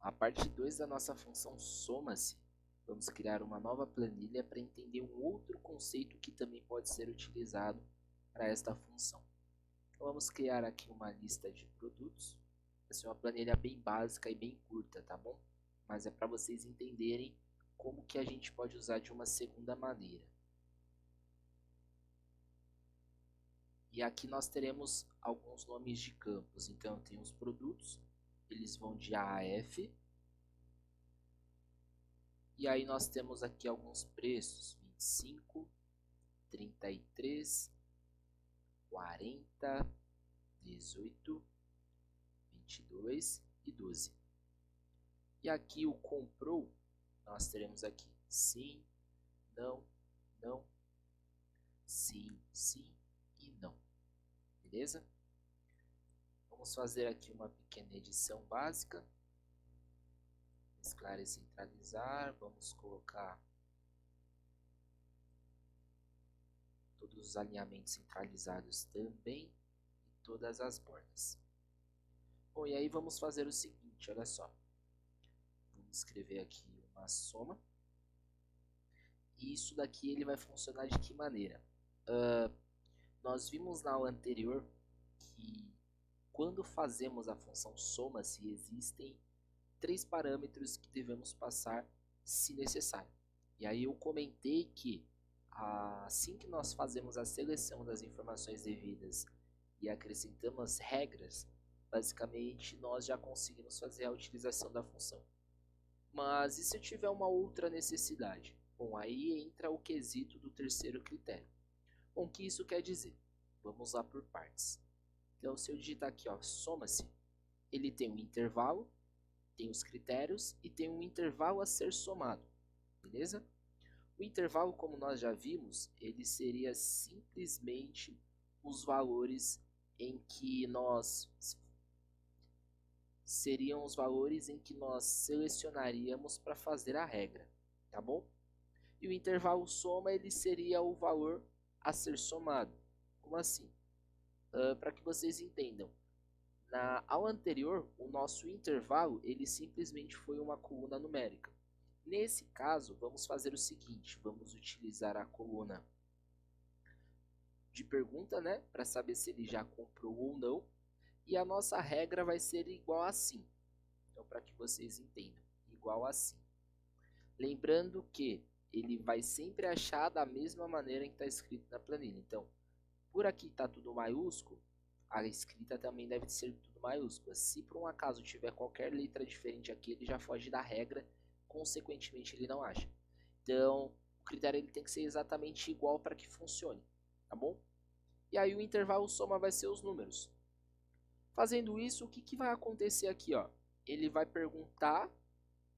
A parte 2 da nossa função soma-se. Vamos criar uma nova planilha para entender um outro conceito que também pode ser utilizado para esta função. Então, vamos criar aqui uma lista de produtos. Essa é uma planilha bem básica e bem curta, tá bom? Mas é para vocês entenderem como que a gente pode usar de uma segunda maneira. E aqui nós teremos alguns nomes de campos. Então, tem os produtos, eles vão de A a F. E aí nós temos aqui alguns preços, 25, 33, 40, 18, 22 e 12. E aqui o comprou, nós teremos aqui sim, não, não, sim, sim e não. Beleza? Vamos fazer aqui uma pequena edição básica. Mesclar e centralizar. Vamos colocar todos os alinhamentos centralizados também e todas as bordas. Bom, e aí vamos fazer o seguinte, olha só. Vamos escrever aqui uma soma. E isso daqui ele vai funcionar de que maneira? Nós vimos na aula anterior que quando fazemos a função soma, se existem 3 parâmetros que devemos passar se necessário. E aí eu comentei que assim que nós fazemos a seleção das informações devidas e acrescentamos regras, basicamente nós já conseguimos fazer a utilização da função. Mas e se eu tiver uma outra necessidade? Bom, aí entra o quesito do terceiro critério. Bom, o que isso quer dizer? Vamos lá por partes. Então, se eu digitar aqui, ó, soma-se, ele tem um intervalo, tem os critérios e tem um intervalo a ser somado, beleza? O intervalo, como nós já vimos, ele seria simplesmente os valores em que nós selecionaríamos para fazer a regra, tá bom? E o intervalo soma, ele seria o valor a ser somado. Como assim? Para que vocês entendam. Na aula anterior, o nosso intervalo ele simplesmente foi uma coluna numérica. Nesse caso, vamos fazer o seguinte, vamos utilizar a coluna de pergunta, né, para saber se ele já comprou ou não, e a nossa regra vai ser igual assim. Então, para que vocês entendam, igual assim. Lembrando que ele vai sempre achar da mesma maneira que está escrito na planilha. Então, por aqui está tudo maiúsculo, a escrita também deve ser tudo maiúscula. Se por um acaso tiver qualquer letra diferente aqui, ele já foge da regra, consequentemente ele não acha. Então, o critério ele tem que ser exatamente igual para que funcione, tá bom? E aí o intervalo soma vai ser os números. Fazendo isso, o que vai acontecer aqui, ó? Ele vai perguntar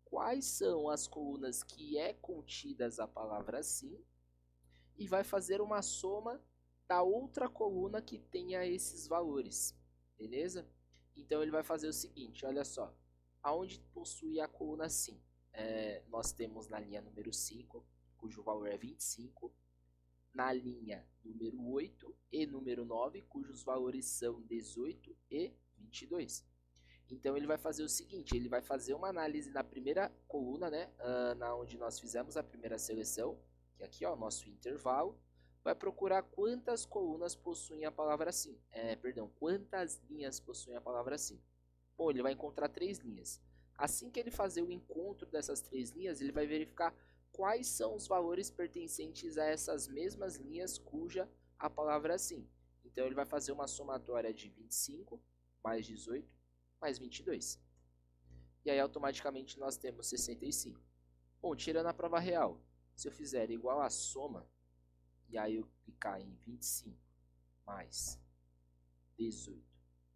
quais são as colunas que é contidas a palavra sim e vai fazer uma soma da outra coluna que tenha esses valores, beleza? Então ele vai fazer o seguinte, olha só, aonde possui a coluna sim? Nós temos na linha número 5, cujo valor é 25, na linha número 8 e número 9, cujos valores são 18 e 22. Então ele vai fazer o seguinte, ele vai fazer uma análise na primeira coluna, né, na onde nós fizemos a primeira seleção, que é aqui, ó, nosso intervalo, vai procurar quantas colunas possuem a palavra sim. Quantas linhas possuem a palavra sim. Bom, ele vai encontrar 3 linhas. Assim que ele fazer o encontro dessas 3 linhas, ele vai verificar quais são os valores pertencentes a essas mesmas linhas cuja a palavra sim. Então ele vai fazer uma somatória de 25 mais 18 mais 22. E aí automaticamente nós temos 65. Bom, tirando a prova real, se eu fizer igual a soma, e aí eu clicar em 25 mais 18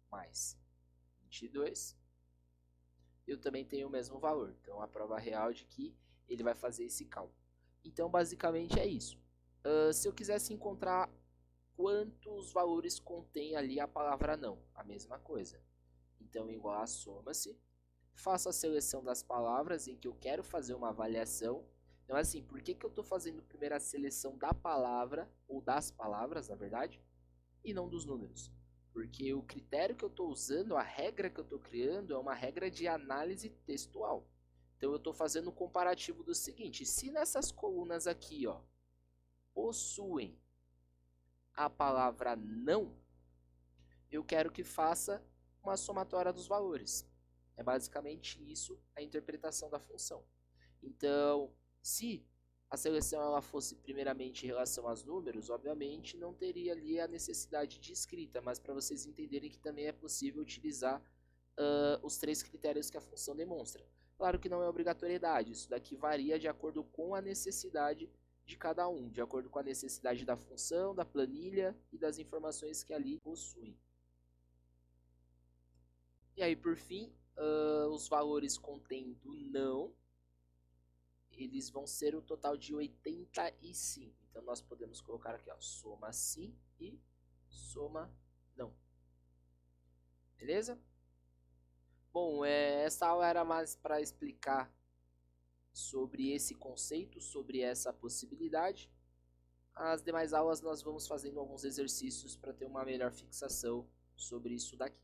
mais 22, eu também tenho o mesmo valor. Então a prova real de que ele vai fazer esse cálculo. Então basicamente é isso. Se eu quisesse encontrar quantos valores contém ali a palavra não, a mesma coisa. Então igual a soma-se, faço a seleção das palavras em que eu quero fazer uma avaliação. Então assim, por que eu estou fazendo primeiro a seleção da palavra, ou das palavras na verdade, e não dos números? Porque o critério que eu estou usando, a regra que eu estou criando, é uma regra de análise textual. Então eu estou fazendo um comparativo do seguinte: se nessas colunas aqui, ó, possuem a palavra não, eu quero que faça uma somatória dos valores. É basicamente isso a interpretação da função. Então, se a seleção ela fosse primeiramente em relação aos números, obviamente não teria ali a necessidade de escrita, mas para vocês entenderem que também é possível utilizar os três critérios que a função demonstra. Claro que não é obrigatoriedade, isso daqui varia de acordo com a necessidade de cada um, de acordo com a necessidade da função, da planilha e das informações que ali possuem. E aí, por fim, os valores contendo não, eles vão ser o total de 85. Então, nós podemos colocar aqui, ó, soma sim e soma não. Beleza? Bom, essa aula era mais para explicar sobre esse conceito, sobre essa possibilidade. As demais aulas nós vamos fazendo alguns exercícios para ter uma melhor fixação sobre isso daqui.